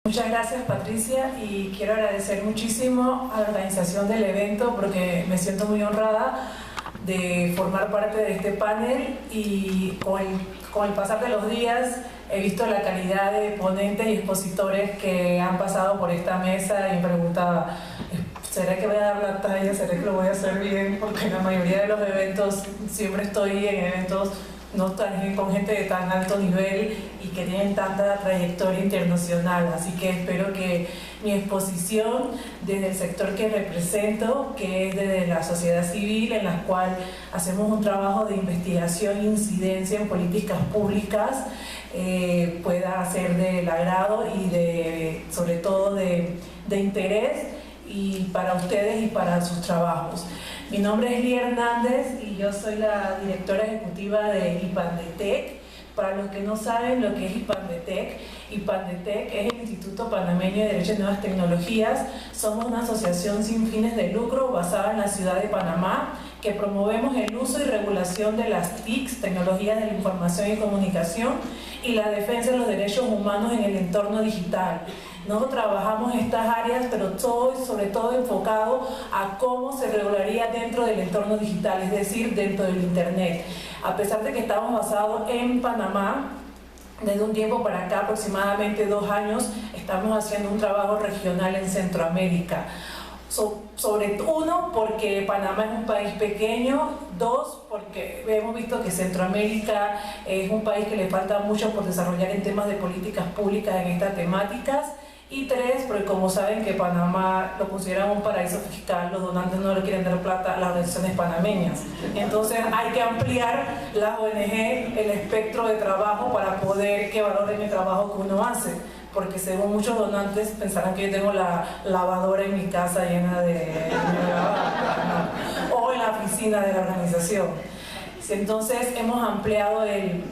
Muchas gracias, Patricia, y quiero agradecer muchísimo a la organización del evento porque me siento muy honrada de formar parte de este panel, y con el pasar de los días he visto la calidad de ponentes y expositores que han pasado por esta mesa y me preguntaba, ¿será que voy a dar la talla? ¿Será que lo voy a hacer bien? Porque en la mayoría de los eventos siempre estoy en eventos no tan, con gente de tan alto nivel y que tienen tanta trayectoria internacional, así que espero que mi exposición desde el sector que represento, que es desde la sociedad civil, en la cual hacemos un trabajo de investigación e incidencia en políticas públicas, pueda ser del agrado y sobre todo de interés y para ustedes y para sus trabajos. Mi nombre es Lía Hernández y yo soy la directora ejecutiva de IPANDETEC. Para los que no saben lo que es IPANDETEC es el Instituto Panameño de Derecho y Nuevas Tecnologías. Somos una asociación sin fines de lucro basada en la ciudad de Panamá, que promovemos el uso y regulación de las TICs, tecnologías de la información y comunicación, y la defensa de los derechos humanos en el entorno digital. Nosotros trabajamos estas áreas, pero sobre todo enfocado a cómo se regularía dentro del entorno digital, es decir, dentro del Internet. A pesar de que estamos basados en Panamá, desde un tiempo para acá, aproximadamente 2 años, estamos haciendo un trabajo regional en Centroamérica. Uno, porque Panamá es un país pequeño. 2, porque hemos visto que Centroamérica es un país que le falta mucho por desarrollar en temas de políticas públicas en estas temáticas. Y 3, porque como saben que Panamá lo consideran un paraíso fiscal, los donantes no le quieren dar plata a las organizaciones panameñas. Entonces hay que ampliar las ONG, el espectro de trabajo para poder que valoren el trabajo que uno hace. Porque según muchos donantes pensarán que yo tengo la lavadora en mi casa llena de o en la oficina de la organización. Entonces hemos ampliado el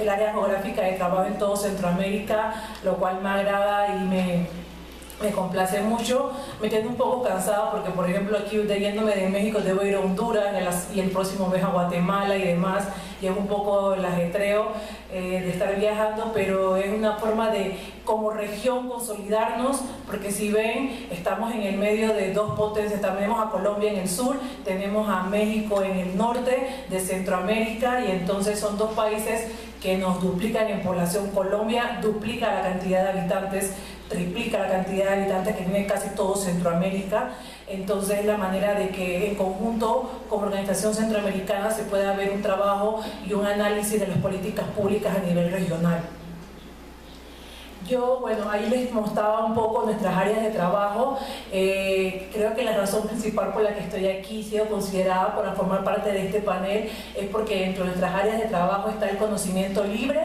área geográfica de trabajo en todo Centroamérica, lo cual me agrada y me complace mucho. Me quedo un poco cansada porque, por ejemplo, aquí yéndome de México debo ir a Honduras y el próximo mes a Guatemala y demás, y es un poco el ajetreo de estar viajando, pero es una forma de como región consolidarnos, porque si ven, estamos en el medio de 2 potencias. Tenemos a Colombia en el sur, tenemos a México en el norte de Centroamérica, y entonces son 2 países que nos duplican en población. Colombia duplica la cantidad de habitantes, triplica la cantidad de habitantes que tiene casi todo Centroamérica. Entonces es la manera de que en conjunto, como organización centroamericana, se pueda ver un trabajo y un análisis de las políticas públicas a nivel regional. Yo, bueno, ahí les mostraba un poco nuestras áreas de trabajo. Creo que la razón principal por la que estoy aquí, sido considerada para formar parte de este panel, es porque dentro de nuestras áreas de trabajo está el conocimiento libre,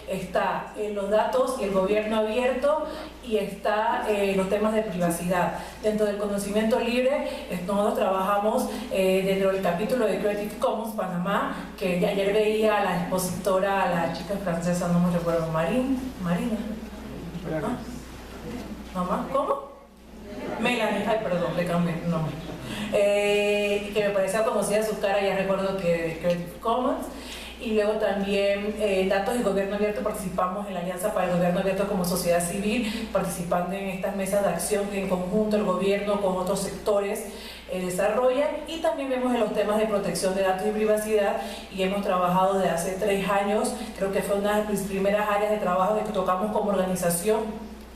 está los datos y el gobierno abierto, y está los temas de privacidad. Dentro del conocimiento libre, nosotros trabajamos dentro del capítulo de Creative Commons Panamá, que ayer veía a la expositora, a la chica francesa, no me recuerdo, Marina. ¿Mamá? ¿Cómo? Melanie, ay perdón, le cambié el nombre. Que me parecía conocida su cara, ya recuerdo que de Creative Commons. Y luego también Datos y Gobierno Abierto, participamos en la Alianza para el Gobierno Abierto como sociedad civil, participando en estas mesas de acción que en conjunto el gobierno con otros sectores desarrollan. Y también vemos en los temas de protección de datos y privacidad, y hemos trabajado desde hace 3 años, creo que fue una de las primeras áreas de trabajo que tocamos como organización,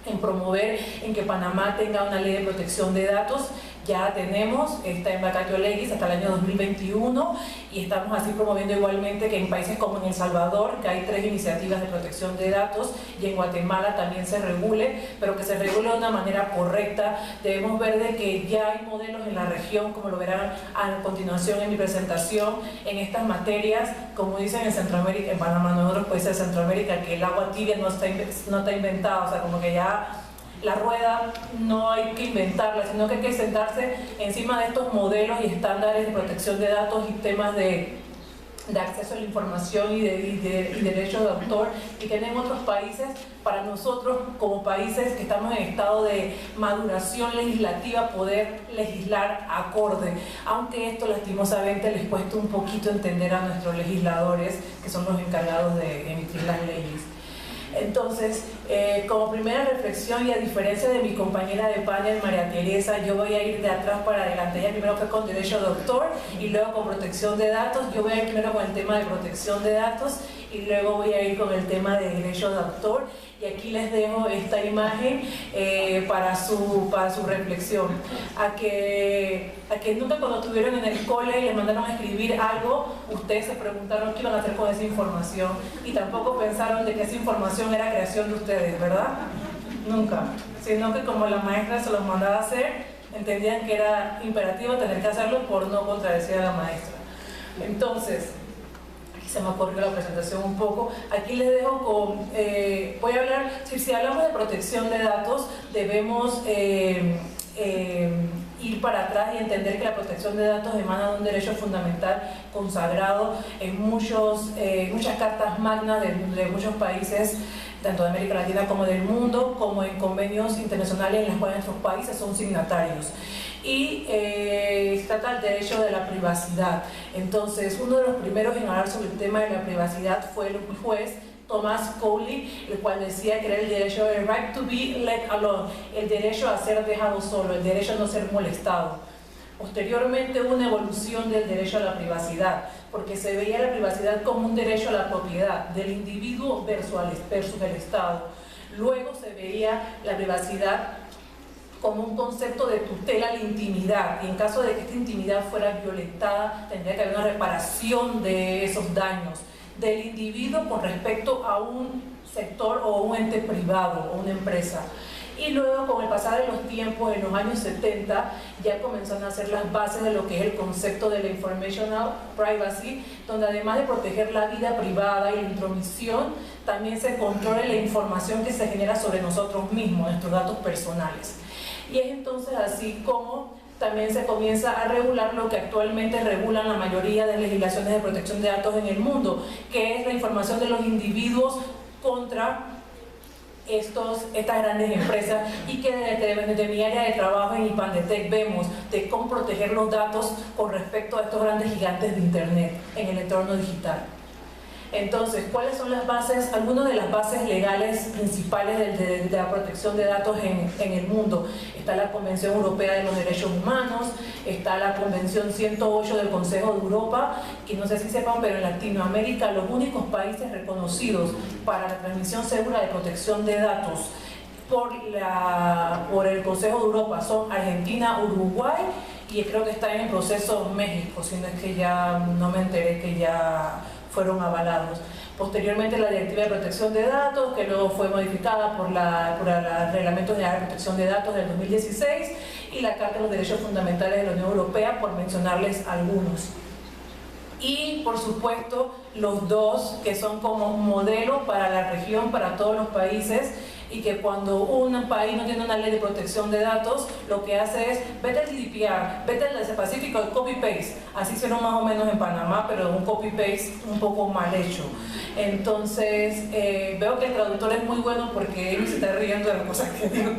en promover en que Panamá tenga una ley de protección de datos. Ya tenemos, está en vacatio legis hasta el año 2021, y estamos así promoviendo igualmente que en países como en El Salvador, que hay 3 iniciativas de protección de datos, y en Guatemala también se regule, pero que se regule de una manera correcta. Debemos ver de que ya hay modelos en la región, como lo verán a continuación en mi presentación, en estas materias, como dicen en Centroamérica, en Panamá, no en otros países de Centroamérica, que el agua tibia no está inventada, o sea, como que ya la rueda no hay que inventarla, sino que hay que sentarse encima de estos modelos y estándares de protección de datos y temas de acceso a la información y derechos de autor, y que en otros países. Para nosotros como países que estamos en estado de maduración legislativa, poder legislar acorde, aunque esto lastimosamente les cuesta un poquito entender a nuestros legisladores, que son los encargados de emitir las leyes. Entonces, Como primera reflexión, y a diferencia de mi compañera de panel, María Teresa, yo voy a ir de atrás para adelante. Ella primero fue con derecho de autor y luego con protección de datos. Yo voy a ir primero con el tema de protección de datos y luego voy a ir con el tema de derecho de autor. Y aquí les dejo esta imagen para su reflexión. A que nunca cuando estuvieron en el cole y les mandaron a escribir algo, ustedes se preguntaron qué iban a hacer con esa información y tampoco pensaron de que esa información era creación de ustedes, ¿verdad? Nunca. Sino que como la maestra se los mandaba a hacer, entendían que era imperativo tener que hacerlo por no contradecir a la maestra. Entonces, se me ocurrió la presentación un poco. Aquí les dejo con... voy a hablar... Si hablamos de protección de datos, debemos ir para atrás y entender que la protección de datos emana de un derecho fundamental consagrado en muchas cartas magnas de muchos países, tanto de América Latina como del mundo, como en convenios internacionales en los cuales nuestros países son signatarios. Y se trata del derecho de la privacidad. Entonces, uno de los primeros en hablar sobre el tema de la privacidad fue el juez Thomas Cowley, el cual decía que era el derecho, el right to be let alone, el derecho a ser dejado solo, el derecho a no ser molestado. Posteriormente hubo una evolución del derecho a la privacidad, porque se veía la privacidad como un derecho a la propiedad del individuo versus el Estado. Luego se veía la privacidad como un concepto de tutela a la intimidad, y en caso de que esta intimidad fuera violentada, tendría que haber una reparación de esos daños del individuo con respecto a un sector o un ente privado o una empresa. Y luego, con el pasar de los tiempos, en los años 70, ya comenzaron a hacer las bases de lo que es el concepto de la informational privacy, donde además de proteger la vida privada y la intromisión, también se controla la información que se genera sobre nosotros mismos, nuestros datos personales. Y es entonces así como también se comienza a regular lo que actualmente regulan la mayoría de legislaciones de protección de datos en el mundo, que es la información de los individuos contra estas grandes empresas, y que desde mi área de trabajo en IPANDETEC vemos de cómo proteger los datos con respecto a estos grandes gigantes de Internet en el entorno digital. Entonces, ¿cuáles son las bases? Algunas de las bases legales principales de la protección de datos en el mundo. Está la Convención Europea de los Derechos Humanos, está la Convención 108 del Consejo de Europa, que no sé si sepan, pero en Latinoamérica los únicos países reconocidos para la transmisión segura de protección de datos por el Consejo de Europa son Argentina, Uruguay, y creo que está en el proceso México, si no es que ya no me enteré que ya fueron avalados. Posteriormente la Directiva de Protección de Datos, que luego fue modificada por el Reglamento General de Protección de Datos del 2016, y la Carta de los Derechos Fundamentales de la Unión Europea, por mencionarles algunos. Y por supuesto los dos que son como modelo para la región, para todos los países, y que cuando un país no tiene una ley de protección de datos, lo que hace es, vete al GDPR, vete al Asia Pacífico, el copy-paste. Así hicieron más o menos en Panamá, pero un copy-paste un poco mal hecho. Entonces, veo que el traductor es muy bueno porque él se está riendo de las cosas que digo.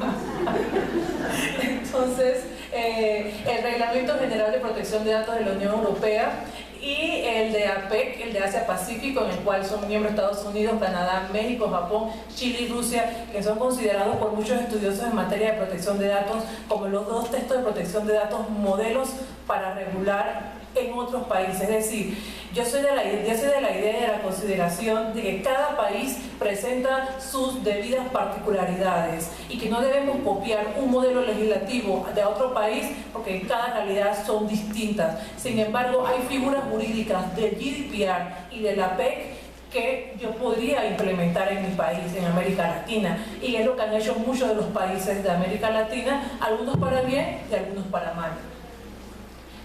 Entonces, el Reglamento General de Protección de Datos de la Unión Europea y el de APEC, el de Asia Pacífico, en el cual son miembros Estados Unidos, Canadá, México, Japón, Chile y Rusia, que son considerados por muchos estudiosos en materia de protección de datos como los dos textos de protección de datos modelos para regular en otros países. Es decir, yo soy de la idea y de la consideración de que cada país presenta sus debidas particularidades y que no debemos copiar un modelo legislativo de otro país porque en cada realidad son distintas. Sin embargo, hay figuras jurídicas del GDPR y de la PEC que yo podría implementar en mi país, en América Latina, y es lo que han hecho muchos de los países de América Latina, algunos para bien y algunos para mal.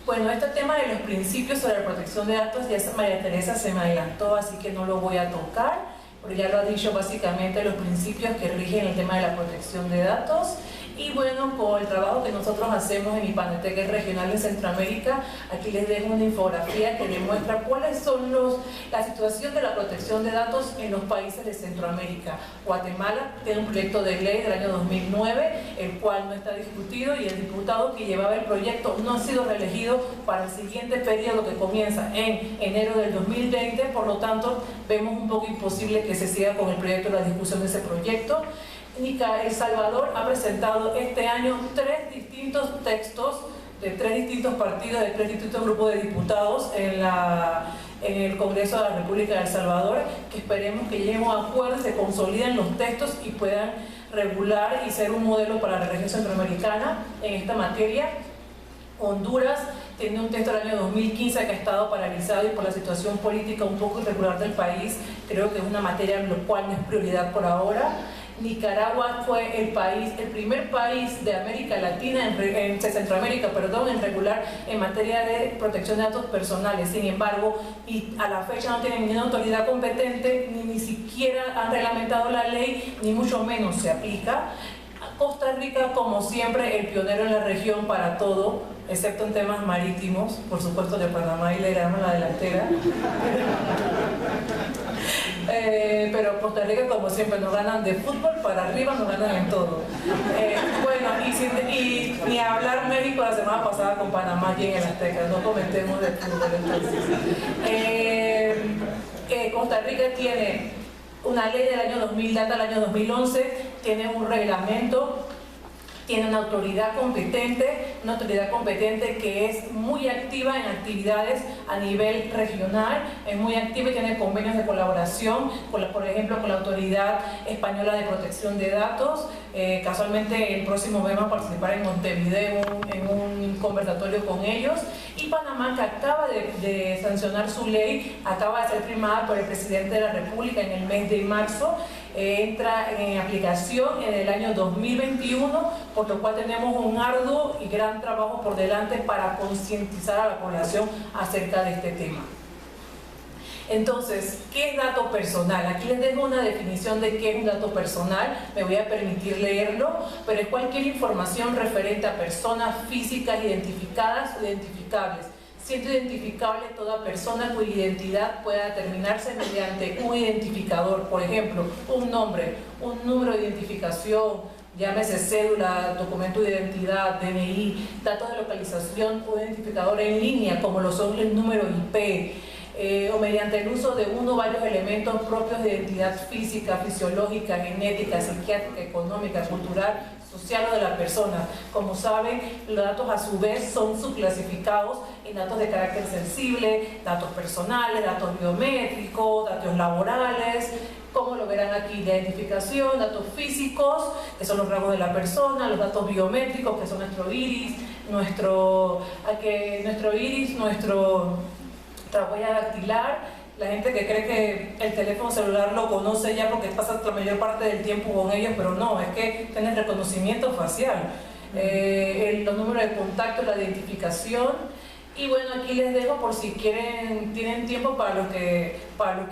Bueno, este tema de los principios sobre la protección de datos, ya María Teresa se me adelantó, así que no lo voy a tocar, pero ya lo ha dicho básicamente los principios que rigen el tema de la protección de datos. Y bueno, con el trabajo que nosotros hacemos en IPANETEC regional en Centroamérica, aquí les dejo una infografía que demuestra cuáles son la situación de la protección de datos en los países de Centroamérica. Guatemala tiene un proyecto de ley del año 2009, el cual no está discutido, y el diputado que llevaba el proyecto no ha sido reelegido para el siguiente periodo que comienza en enero del 2020, por lo tanto vemos un poco imposible que se siga con el proyecto, la discusión de ese proyecto. El Salvador ha presentado este año 3 distintos textos de 3 distintos partidos, de 3 distintos grupos de diputados en el Congreso de la República de El Salvador, que esperemos que lleguen a acuerdos, se consoliden los textos y puedan regular y ser un modelo para la región centroamericana en esta materia. Honduras tiene un texto del año 2015 que ha estado paralizado y por la situación política un poco irregular del país, creo que es una materia en la cual no es prioridad por ahora. Nicaragua fue el primer país de América Latina, de Centroamérica, perdón, en regular en materia de protección de datos personales. Sin embargo, y a la fecha no tienen ninguna autoridad competente, ni siquiera han reglamentado la ley, ni mucho menos se aplica. Costa Rica, como siempre, el pionero en la región para todo, excepto en temas marítimos. Por supuesto que Panamá y le damos la delantera. Pero Costa Rica, como siempre, nos ganan de fútbol para arriba, nos ganan en todo. Bueno, y ni hablar México la semana pasada con Panamá y en el Azteca, no comentemos de fútbol entonces. Costa Rica tiene una ley del año 2000, data del año 2011, tiene un reglamento, tiene una autoridad competente que es muy activa en actividades a nivel regional, es muy activa y tiene convenios de colaboración, por ejemplo, con la Autoridad Española de Protección de Datos. Casualmente el próximo mes vamos a participar en Montevideo en un conversatorio con ellos. Y Panamá, que acaba de sancionar su ley, acaba de ser firmada por el presidente de la República en el mes de marzo, entra en aplicación en el año 2021, por lo cual tenemos un arduo y gran trabajo por delante para concientizar a la población acerca de este tema. Entonces, ¿qué es dato personal? Aquí les dejo una definición de qué es un dato personal, me voy a permitir leerlo, pero es cualquier información referente a personas físicas identificadas o identificables, siendo identificable toda persona cuya identidad pueda determinarse mediante un identificador, por ejemplo, un nombre, un número de identificación, llámese cédula, documento de identidad, DNI, datos de localización o identificador en línea, como lo son el número IP, o mediante el uso de uno o varios elementos propios de identidad física, fisiológica, genética, psiquiátrica, económica, cultural, social o de la persona. Como saben, los datos a su vez son subclasificados en datos de carácter sensible, datos personales, datos biométricos, datos laborales, como lo verán aquí, la identificación, datos físicos, que son los rasgos de la persona, los datos biométricos, que son nuestra huella dactilar. La gente que cree que el teléfono celular lo conoce ya porque pasa la mayor parte del tiempo con ellos, pero no, es que tienen reconocimiento facial, los números de contacto, la identificación. Y bueno, aquí les dejo por si tienen tiempo para los que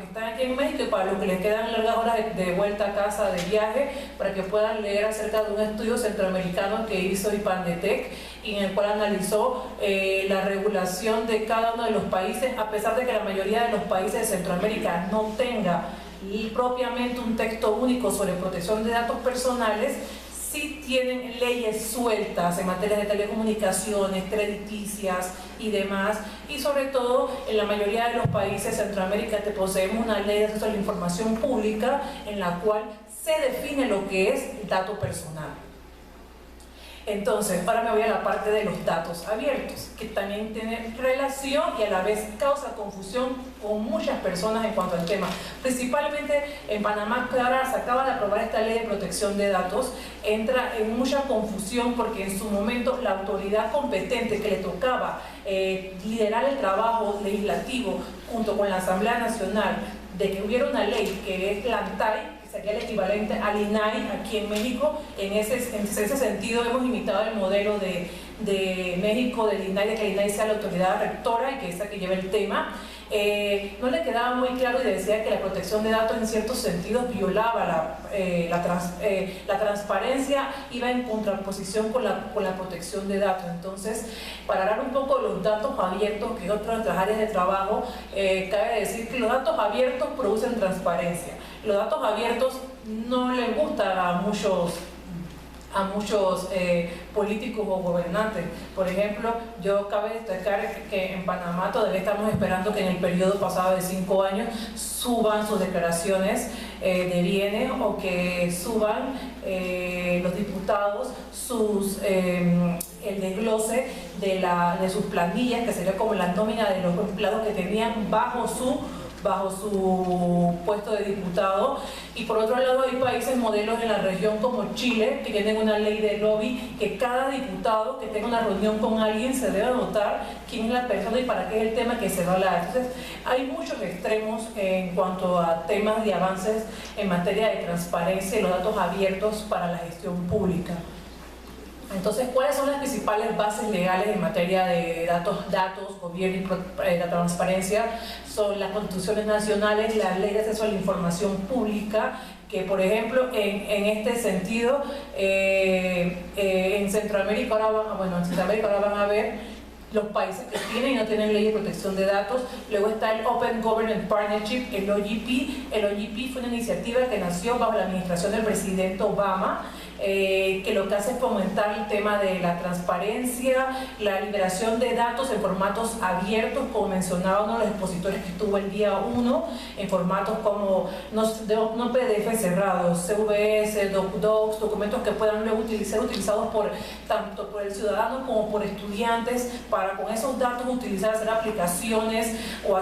están aquí en México y para los que les quedan largas horas de vuelta a casa, de viaje, para que puedan leer acerca de un estudio centroamericano que hizo IPANETEC y en el cual analizó la regulación de cada uno de los países, a pesar de que la mayoría de los países de Centroamérica no tenga propiamente un texto único sobre protección de datos personales. Sí tienen leyes sueltas en materia de telecomunicaciones, crediticias y demás, y sobre todo en la mayoría de los países de Centroamérica poseemos una ley de acceso a la información pública en la cual se define lo que es dato personal. Entonces, ahora me voy a la parte de los datos abiertos, que también tiene relación y a la vez causa confusión con muchas personas en cuanto al tema. Principalmente en Panamá, que ahora se acaba de aprobar esta ley de protección de datos, entra en mucha confusión porque en su momento la autoridad competente que le tocaba liderar el trabajo legislativo junto con la Asamblea Nacional de que hubiera una ley que es la ANTAI, sería el equivalente al INAI aquí en México. En ese sentido hemos imitado el modelo de México, del INAI, de que el INAI sea la autoridad rectora y que es la que lleve el tema. no le quedaba muy claro y decía que la protección de datos en ciertos sentidos violaba la transparencia, iba en contraposición con la protección de datos. Entonces, para hablar un poco de los datos abiertos, que es otra de nuestras áreas de trabajo, cabe decir que los datos abiertos producen transparencia. Los datos abiertos no les gustan a muchos políticos o gobernantes. Por ejemplo, yo cabe destacar que en Panamá todavía estamos esperando que en el periodo pasado de 5 años suban sus declaraciones de bienes, o que suban los diputados el desglose de sus planillas, que sería como la nómina de los empleados que tenían bajo su puesto de diputado. Y por otro lado, hay países modelos en la región como Chile, que tienen una ley de lobby, que cada diputado que tenga una reunión con alguien se debe anotar quién es la persona y para qué es el tema que se va a hablar. Entonces, hay muchos extremos en cuanto a temas de avances en materia de transparencia y los datos abiertos para la gestión pública. Entonces, ¿cuáles son las principales bases legales en materia de datos, gobierno y la transparencia? Son las constituciones nacionales, la ley de acceso a la información pública, que por ejemplo, en este sentido, en Centroamérica ahora van a ver los países que tienen y no tienen ley de protección de datos. Luego está el Open Government Partnership, el OGP. El OGP fue una iniciativa que nació bajo la administración del presidente Obama, que lo que hace es fomentar el tema de la transparencia, la liberación de datos en formatos abiertos, como mencionaba uno de los expositores que estuvo el día 1, en formatos como no PDF cerrados, CVS, DocDocs, documentos que puedan luego ser utilizados tanto por el ciudadano como por estudiantes, para con esos datos hacer aplicaciones o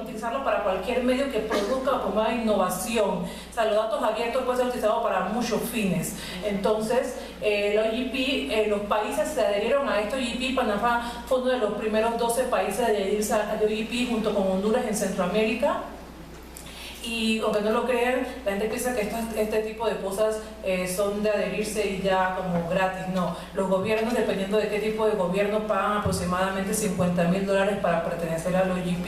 utilizarlos para cualquier medio que produzca o promueva innovación. O sea, los datos abiertos pueden ser utilizados para muchos fines. Entonces, el OGP, los países se adherieron a este OGP. Panamá fue uno de los primeros 12 países a adherirse al OGP, junto con Honduras en Centroamérica. Y aunque no lo crean, la gente piensa que este tipo de cosas son de adherirse y ya como gratis. No, los gobiernos, dependiendo de qué tipo de gobierno, pagan aproximadamente $50.000 para pertenecer al OGP,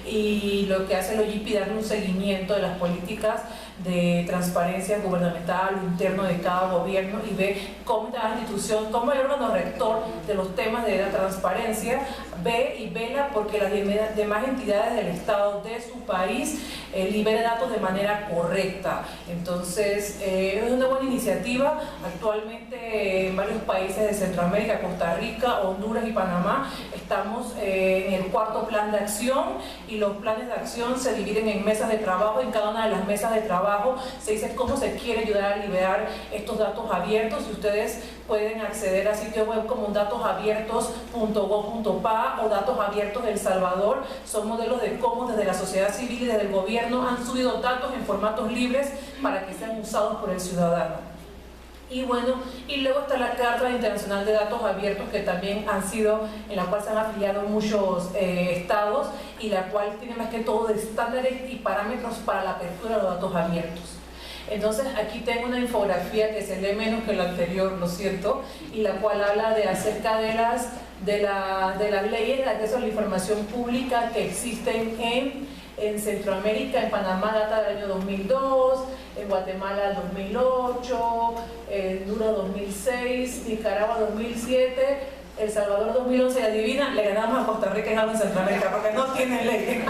y lo que hace el OGP es darle un seguimiento de las políticas de transparencia gubernamental interno de cada gobierno, y ve cómo la institución, cómo el órgano rector de los temas de la transparencia ve y vela porque las demás entidades del Estado de su país liberen datos de manera correcta. Entonces, es una buena iniciativa. Actualmente en varios países de Centroamérica, Costa Rica, Honduras y Panamá, estamos en el 4.º plan de acción, y los planes de acción se dividen en mesas de trabajo. En cada una de las mesas de trabajo se dice cómo se quiere ayudar a liberar estos datos abiertos, y ustedes pueden acceder a sitios web como datosabiertos.gov.pa o Datos Abiertos El Salvador. Son modelos de cómo desde la sociedad civil y desde el gobierno han subido datos en formatos libres para que sean usados por el ciudadano. Y bueno, y luego está la Carta Internacional de Datos Abiertos, que también en la cual se han afiliado muchos estados, y la cual tiene más que todo de estándares y parámetros para la apertura de los datos abiertos. Entonces, aquí tengo una infografía que se lee menos que la anterior, lo siento, y la cual habla acerca de las leyes de acceso a la información pública que existen en Centroamérica. En Panamá data del año 2002, en Guatemala 2008, en Honduras 2006, Nicaragua 2007, El Salvador 2011, y adivina, le ganamos a Costa Rica en algo en Centroamérica, porque no tiene ley.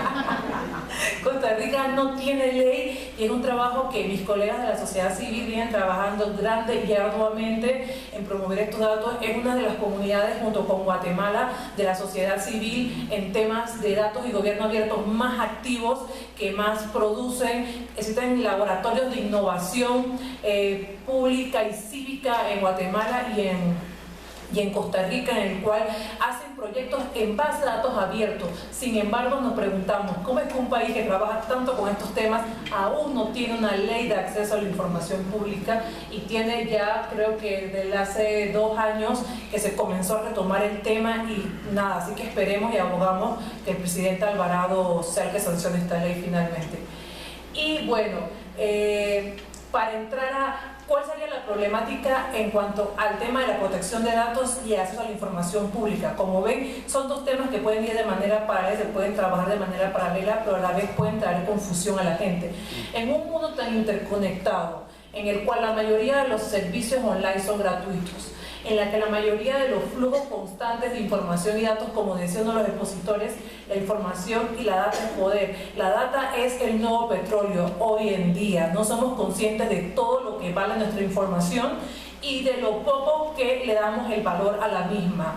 Costa Rica no tiene ley, y es un trabajo que mis colegas de la sociedad civil vienen trabajando grande y arduamente en promover estos datos. Es una de las comunidades, junto con Guatemala, de la sociedad civil en temas de datos y gobierno abierto más activos, que más producen. Existen laboratorios de innovación pública y cívica en Guatemala y en Costa Rica, en el cual hacen proyectos en base a datos abiertos. Sin embargo, nos preguntamos, ¿cómo es que un país que trabaja tanto con estos temas aún no tiene una ley de acceso a la información pública? Y tiene ya, creo que desde hace 2 años que se comenzó a retomar el tema, y nada, así que esperemos y abogamos que el presidente Alvarado sea el que sancione esta ley finalmente. Y bueno, para entrar a cuál sería la problemática en cuanto al tema de la protección de datos y acceso a la información pública. Como ven, son dos temas que pueden ir de manera paralela, se pueden trabajar de manera paralela, pero a la vez pueden traer confusión a la gente. En un mundo tan interconectado, en el cual la mayoría de los servicios online son gratuitos, en la que la mayoría de los flujos constantes de información y datos, como decía uno de los expositores, la información y la data es poder. La data es el nuevo petróleo hoy en día. No somos conscientes de todo lo que vale nuestra información y de lo poco que le damos el valor a la misma.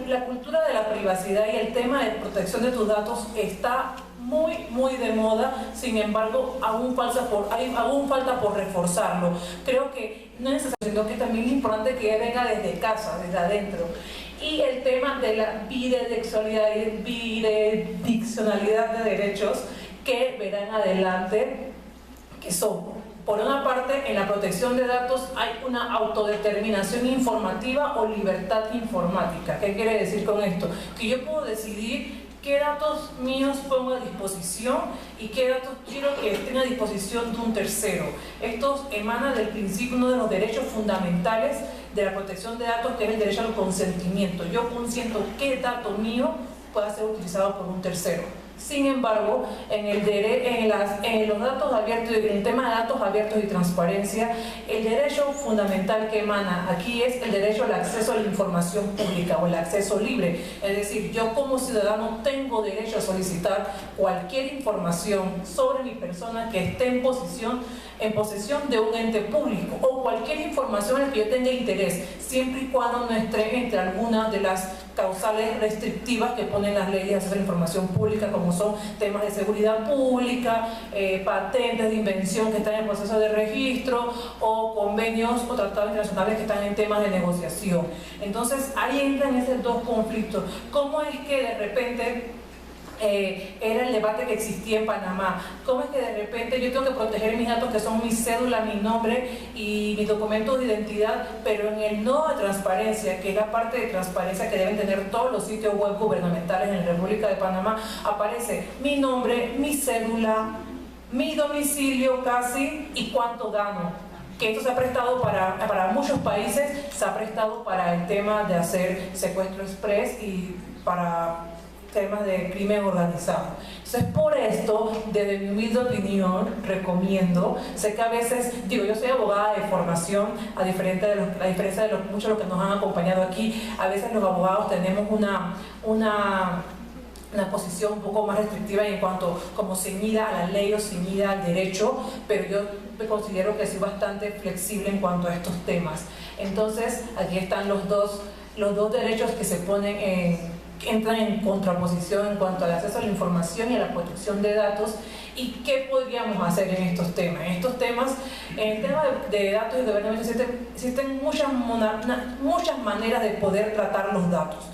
La cultura de la privacidad y el tema de protección de tus datos está muy de moda, sin embargo aún falta por reforzarlo. Creo que no es necesario, sino que también es importante que venga desde casa, desde adentro. Y el tema de la bidireccionalidad de derechos que verán adelante, que son, por una parte, en la protección de datos hay una autodeterminación informativa o libertad informática. ¿Qué quiere decir con esto? Que yo puedo decidir qué datos míos pongo a disposición y qué datos quiero que estén a disposición de un tercero. Esto emana del principio, uno de los derechos fundamentales de la protección de datos, que es el derecho al consentimiento. Yo consiento qué dato mío pueda ser utilizado por un tercero. Sin embargo, en los datos abiertos, en el tema de datos abiertos y transparencia, el derecho fundamental que emana aquí es el derecho al acceso a la información pública o el acceso libre. Es decir, yo como ciudadano tengo derecho a solicitar cualquier información sobre mi persona que esté en posesión de un ente público, o cualquier información en la que yo tenga interés, siempre y cuando no esté entre algunas de las causales restrictivas que ponen las leyes de acceso a la información pública, como son temas de seguridad pública, patentes de invención que están en proceso de registro, o convenios o tratados internacionales que están en temas de negociación. Entonces ahí entran esos dos conflictos. ¿Cómo es que de repente era el debate que existía en Panamá? ¿Cómo es que de repente yo tengo que proteger mis datos, que son mi cédula, mi nombre y mis documentos de identidad, pero en el nodo de transparencia, que es la parte de transparencia que deben tener todos los sitios web gubernamentales en la República de Panamá, aparece mi nombre, mi cédula, mi domicilio casi y cuánto gano? Que esto se ha prestado para muchos países, se ha prestado para el tema de hacer secuestro express y para temas de crimen organizado. Entonces, por esto, desde mi humilde opinión, recomiendo, sé que a veces, digo, yo soy abogada de formación, a diferencia de muchos de los que nos han acompañado aquí, a veces los abogados tenemos una posición un poco más restrictiva en cuanto como ceñida a la ley o ceñida al derecho, pero yo me considero que soy bastante flexible en cuanto a estos temas. Entonces, aquí están los dos derechos que se entran en contraposición en cuanto al acceso a la información y a la protección de datos. ¿Y qué podríamos hacer en estos temas? En el tema de datos y gobernanza existen muchas maneras de poder tratar los datos.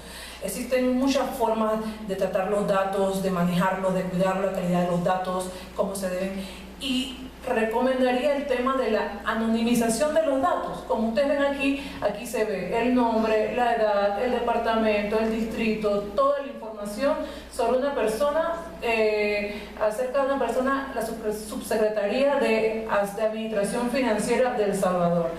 Existen muchas formas de tratar los datos, de manejarlos, de cuidar la calidad de los datos, cómo se deben. Y recomendaría el tema de la anonimización de los datos. Como ustedes ven aquí se ve el nombre, la edad, el departamento, el distrito, toda la información sobre una persona, acerca de una persona, la Subsecretaría de Administración Financiera de El Salvador.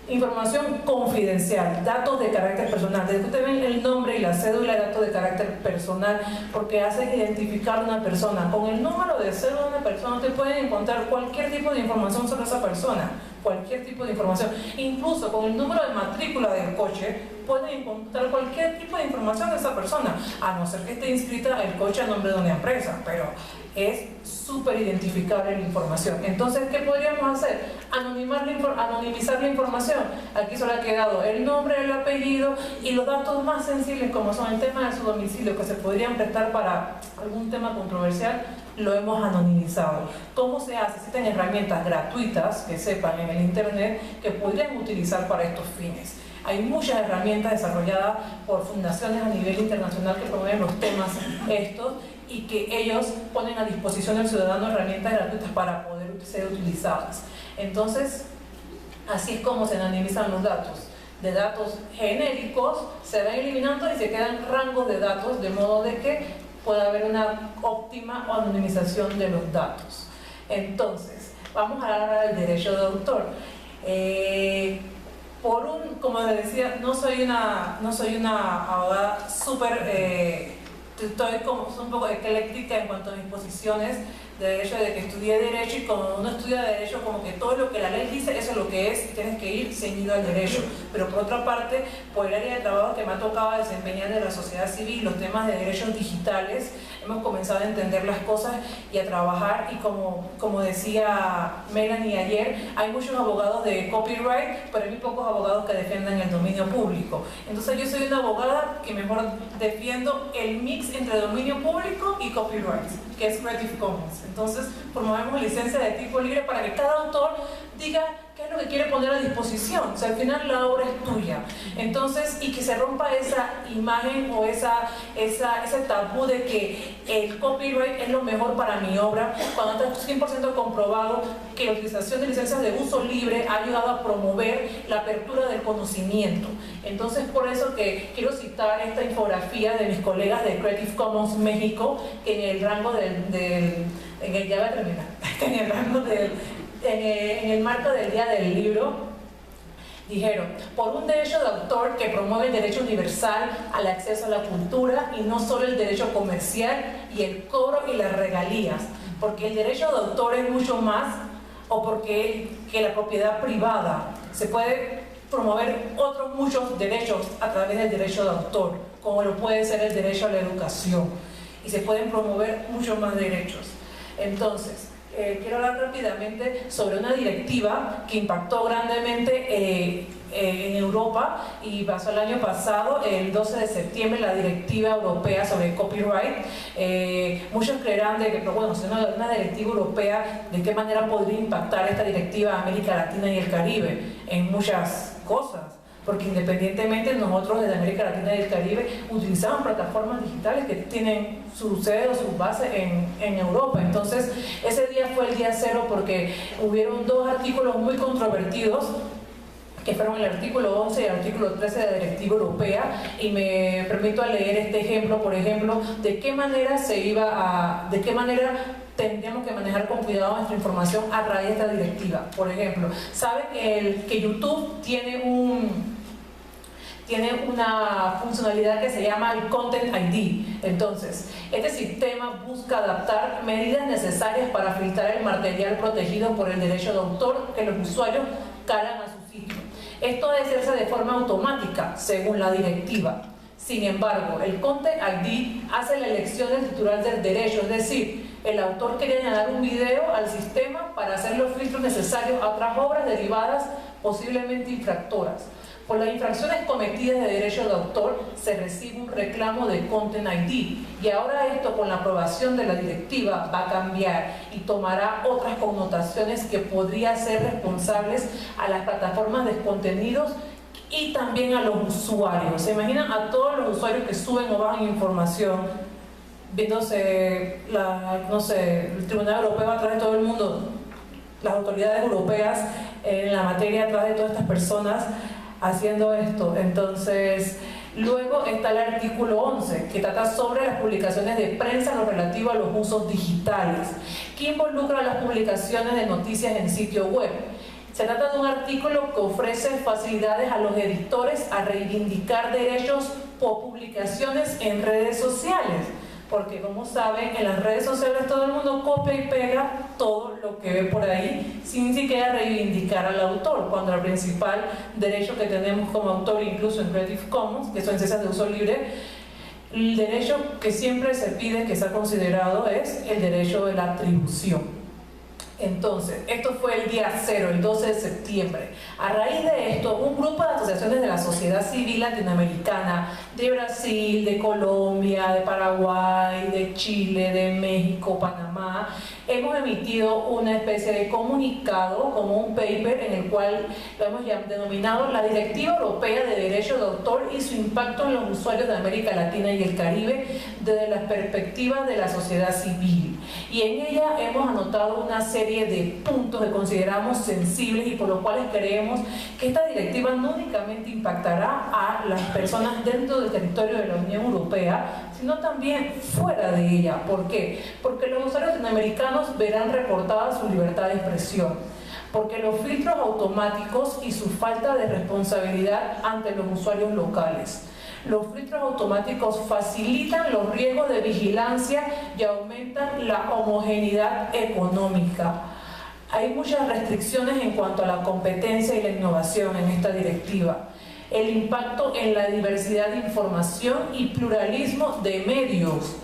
Información confidencial, datos de carácter personal. Desde que ustedes ven el nombre y la cédula, datos de carácter personal, porque hacen identificar a una persona. Con el número de cédula de una persona ustedes pueden encontrar cualquier tipo de información sobre esa persona, cualquier tipo de información. Incluso con el número de matrícula del coche pueden encontrar cualquier tipo de información de esa persona, a no ser que esté inscrita el coche a nombre de una empresa, pero es súper identificable la información. Entonces, ¿qué podríamos hacer? Anonimizar la información. Aquí solo ha quedado el nombre, el apellido y los datos más sensibles, como son el tema de su domicilio, que se podrían prestar para algún tema controversial, lo hemos anonimizado. ¿Cómo se hace? Existen herramientas gratuitas que sepan en el internet que podrían utilizar para estos fines. Hay muchas herramientas desarrolladas por fundaciones a nivel internacional que promueven los temas estos y que ellos ponen a disposición del ciudadano herramientas gratuitas para poder ser utilizadas. Entonces, así es como se anonimizan los datos. De datos genéricos se van eliminando y se quedan rangos de datos, de modo de que pueda haber una óptima anonimización de los datos. Entonces, Vamos a hablar del derecho de autor. Como les decía, no soy una abogada súper, estoy como un poco ecléctica en cuanto a mis posiciones de derecho, de que estudié derecho, y como uno estudia derecho, como que todo lo que la ley dice, eso es lo que es, y tienes que ir ceñido al derecho. Pero por otra parte, por el área de trabajo que me ha tocado desempeñar de la sociedad civil, los temas de derechos digitales, hemos comenzado a entender las cosas y a trabajar, y como decía Melanie ayer, hay muchos abogados de copyright, pero hay muy pocos abogados que defiendan el dominio público. Entonces yo soy una abogada que mejor defiendo el mix entre dominio público y copyright, que es Creative Commons. Entonces promovemos licencia de tipo libre para que cada autor diga qué es lo que quiere poner a disposición. O sea, al final la obra es tuya. Entonces, y que se rompa esa imagen o ese tabú de que el copyright es lo mejor para mi obra, cuando está 100% comprobado que la utilización de licencias de uso libre ha ayudado a promover la apertura del conocimiento. Entonces, por eso que quiero citar esta infografía de mis colegas de Creative Commons México, que en el rango en el marco del Día del Libro, dijeron: por un derecho de autor que promueve el derecho universal al acceso a la cultura y no solo el derecho comercial y el cobro y las regalías, porque el derecho de autor es mucho más, o porque que la propiedad privada. Se puede promover otros muchos derechos a través del derecho de autor, como lo puede ser el derecho a la educación, y se pueden promover muchos más derechos. Entonces, quiero hablar rápidamente sobre una directiva que impactó grandemente en Europa, y pasó el año pasado, el 12 de septiembre, la directiva europea sobre copyright. Muchos creerán de que, pero bueno, si una directiva europea, ¿de qué manera podría impactar esta directiva a América Latina y el Caribe? En muchas cosas, porque independientemente nosotros desde América Latina y el Caribe utilizamos plataformas digitales que tienen su sede o su base en Europa. Entonces ese día fue el día cero, porque hubieron dos artículos muy controvertidos, que fueron el artículo 11 y el artículo 13 de la directiva europea, y me permito leer este ejemplo, por ejemplo, de qué manera tendríamos que manejar con cuidado nuestra información a raíz de esta directiva. Por ejemplo, sabe que YouTube tiene una funcionalidad que se llama el Content ID. Entonces, este sistema busca adaptar medidas necesarias para filtrar el material protegido por el derecho de autor que los usuarios cargan a su sitio. Esto debe hacerse de forma automática, según la directiva. Sin embargo, el Content ID hace la elección del titular del derecho, es decir, el autor quiere añadir un video al sistema para hacer los filtros necesarios a otras obras derivadas, posiblemente infractoras. Por las infracciones cometidas de derecho de autor se recibe un reclamo de Content ID, y ahora esto, con la aprobación de la directiva, va a cambiar y tomará otras connotaciones que podrían ser responsables a las plataformas de contenidos y también a los usuarios. ¿Se imaginan a todos los usuarios que suben o bajan información, viéndose el Tribunal Europeo atrás de todo el mundo, las autoridades europeas en la materia atrás de todas estas personas haciendo esto? Entonces, luego está el artículo 11, que trata sobre las publicaciones de prensa en lo relativo a los usos digitales, que involucra las publicaciones de noticias en sitio web. Se trata de un artículo que ofrece facilidades a los editores a reivindicar derechos por publicaciones en redes sociales, porque, como saben, en las redes sociales todo el mundo copia y pega todo lo que ve por ahí sin siquiera reivindicar al autor, cuando el principal derecho que tenemos como autor, incluso en Creative Commons, que son licencias de uso libre, el derecho que siempre se pide, que se ha considerado, es el derecho de la atribución. Entonces, esto fue el día cero, el 12 de septiembre. A raíz de esto, un grupo de asociaciones de la sociedad civil latinoamericana, de Brasil, de Colombia, de Paraguay, de Chile, de México, Panamá, hemos emitido una especie de comunicado, como un paper, en el cual lo hemos denominado la Directiva Europea de Derecho de Autor y su impacto en los usuarios de América Latina y el Caribe desde la perspectiva de la sociedad civil. y en ella hemos anotado una serie de puntos que consideramos sensibles y por los cuales creemos que esta directiva no únicamente impactará a las personas dentro del territorio de la Unión Europea, sino también fuera de ella. ¿Por qué? Porque los usuarios latinoamericanos verán recortada su libertad de expresión, porque los filtros automáticos y su falta de responsabilidad ante los usuarios locales. Los filtros automáticos facilitan los riesgos de vigilancia y aumentan la homogeneidad económica. Hay muchas restricciones en cuanto a la competencia y la innovación en esta directiva. El impacto en la diversidad de información y pluralismo de medios.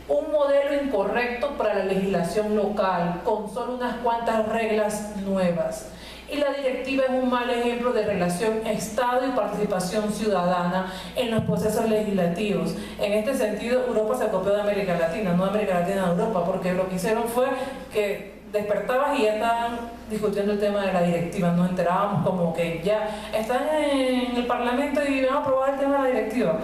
Un modelo incorrecto para la legislación local, con solo unas cuantas reglas nuevas. Y la directiva es un mal ejemplo de relación Estado y participación ciudadana en los procesos legislativos. En este sentido, Europa se copió de América Latina, no América Latina de Europa, porque lo que hicieron fue que despertabas y ya estaban discutiendo el tema de la directiva. Nos enterábamos como que ya están en el Parlamento y van a aprobar el tema de la directiva.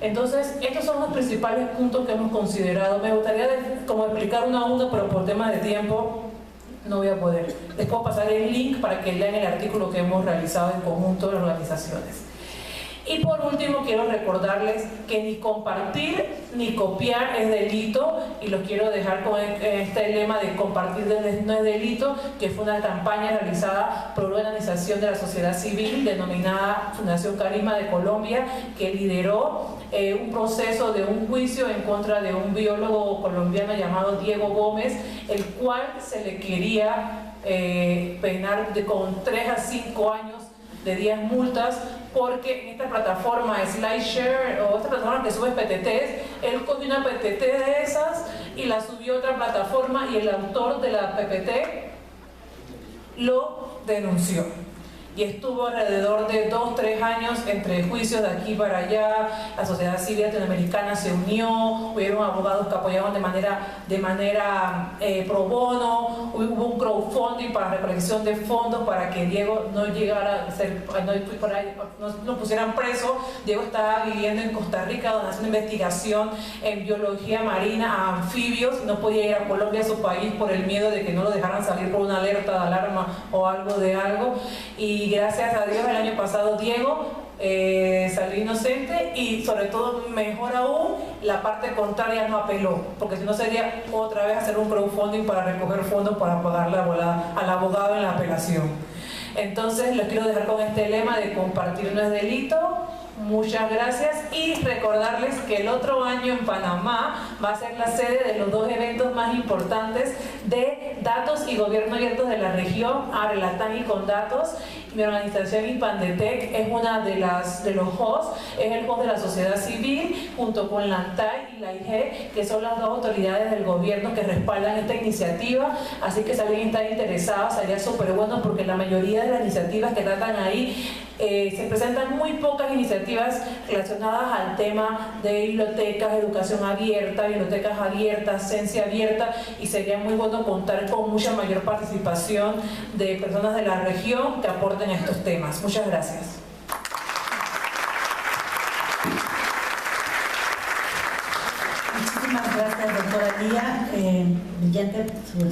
Entonces, estos son los principales puntos que hemos considerado. Me gustaría como explicar uno a uno, pero por tema de tiempo no voy a poder. Les puedo pasar el link para que lean el artículo que hemos realizado en conjunto de las organizaciones. Y por último, quiero recordarles que ni compartir ni copiar es delito, y los quiero dejar con este lema de compartir no es delito, que fue una campaña realizada por una organización de la sociedad civil denominada Fundación Carisma de Colombia, que lideró un proceso de un juicio en contra de un biólogo colombiano llamado Diego Gómez, el cual se le quería penar con 3 a 5 años de 10 multas, porque en esta plataforma SlideShare o esta plataforma que sube PTTs, él cogió una PTT de esas y la subió a otra plataforma, y el autor de la PPT lo denunció. Y estuvo alrededor de 2 o 3 años entre juicios de aquí para allá. La sociedad civil latinoamericana se unió, hubieron abogados que apoyaban de manera pro bono, hubo un crowdfunding para recolección de fondos para que Diego no llegara a ser, no pusieran preso. Diego estaba viviendo en Costa Rica, donde hace una investigación en biología marina a anfibios, y no podía ir a Colombia, a su país, por el miedo de que no lo dejaran salir por una alerta de alarma o algo de algo. Y gracias a Dios el año pasado Diego salió inocente, y sobre todo, mejor aún, la parte contraria no apeló, porque si no sería otra vez hacer un crowdfunding para recoger fondos para pagarle al abogado en la apelación. Entonces los quiero dejar con este lema de compartir no es delito. Muchas gracias, y recordarles que el otro año en Panamá va a ser la sede de los 2 eventos más importantes de datos y gobierno abierto de la región, Relatán y Condatos. Mi organización Impandetec es una de los hosts, es el host de la sociedad civil, junto con la ANTAI y la IG, que son las 2 autoridades del gobierno que respaldan esta iniciativa. Así que si alguien está interesado, sería súper bueno, porque la mayoría de las iniciativas que tratan ahí, se presentan muy pocas iniciativas relacionadas al tema de bibliotecas, educación abierta, bibliotecas abiertas, ciencia abierta, y sería muy bueno contar con mucha mayor participación de personas de la región que aporten a estos temas. Muchas gracias. Muchísimas gracias, doctora Lía. Brillante su